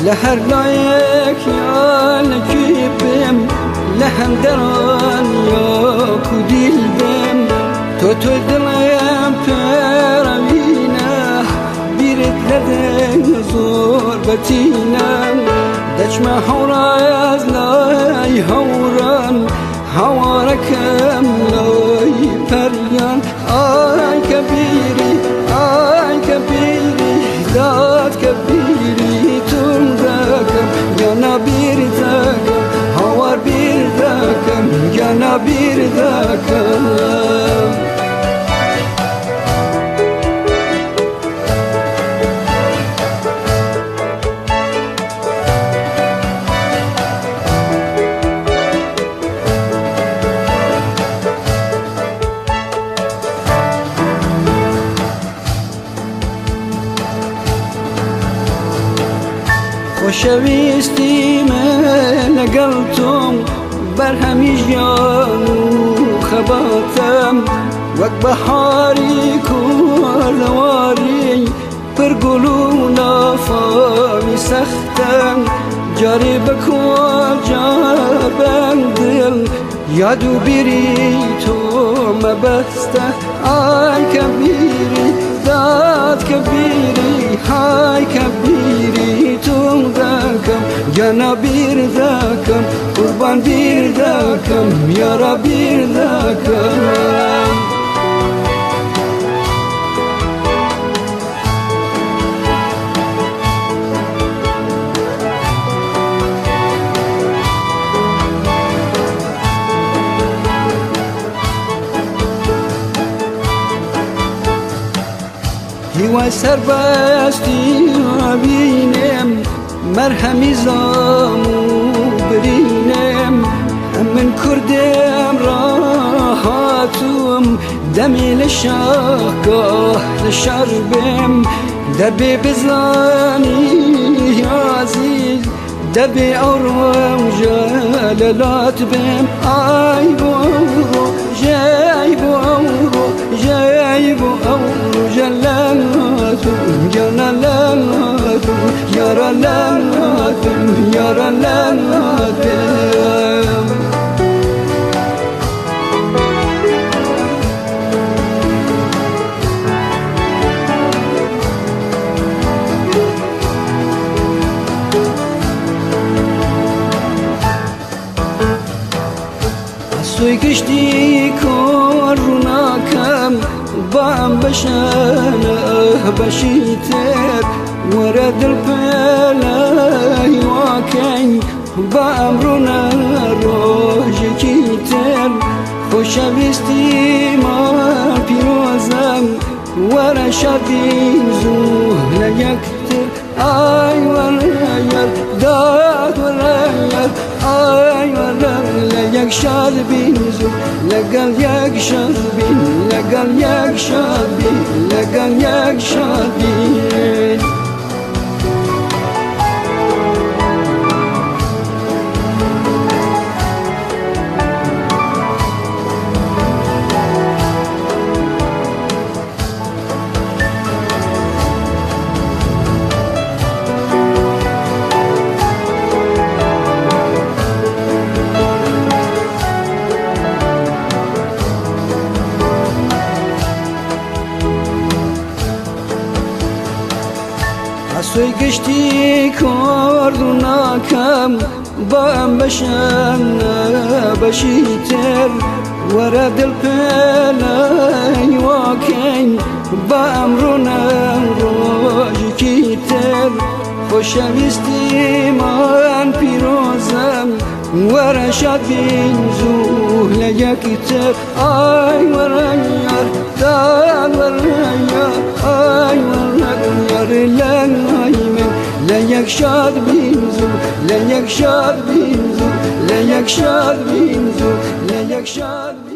لهر لایک یا لکیبم لهم دران یا کدیل بم تو دلم پروینه بیرت لدن زور بتینم دچمه حورز لای حوران حواركم لای پریان آی کبیری داد کبیری تم دکم یا نبیر دکم حوار بیر دکم یا نبیر دکم خوشویستی من لقلتم برهمی جان و خباتم وک بحاری کلواری پر گلو نافامی سختم جاری بکن جابم دل یادو بیری تو مبسته آی کبیری داد کبیری های کبیری تو دکم جانا بیر دکم قربان بیر دکم یارا بیر دکم هیوای سربستی بینم مرهمی زامو برینم من کردم راحتم دمی لشاقه لشربم دبی بزانی عزیز دبی اروم جلالات بم آی بو جای بو جلالات جلالات یارا لالات یارا لالات سوی کشتی کاروناکم بام بشانه بشیتر ورد البلای واکن بام رونا روژ کیتر خوشویستی ما پیروزم ورا شبین زوه لیکتر آی ورایار داد ورایار آی ورایار یک شاد بین زو لگل یک شاد بین لگل یک شاد بین لگل یک شاد بین سوی گشتی کردوناکم بام بشانه بشیتر ورا دل پلای واکن بام رونا روژ کیتر خوشویستی من پیروزم ورا شاد بین زوه لیکتر آی ورا یار داد ورا یار آی ورا یار لیک شاد بین زو لیک شاد بین زو لیک شاد بین زو لیک شاد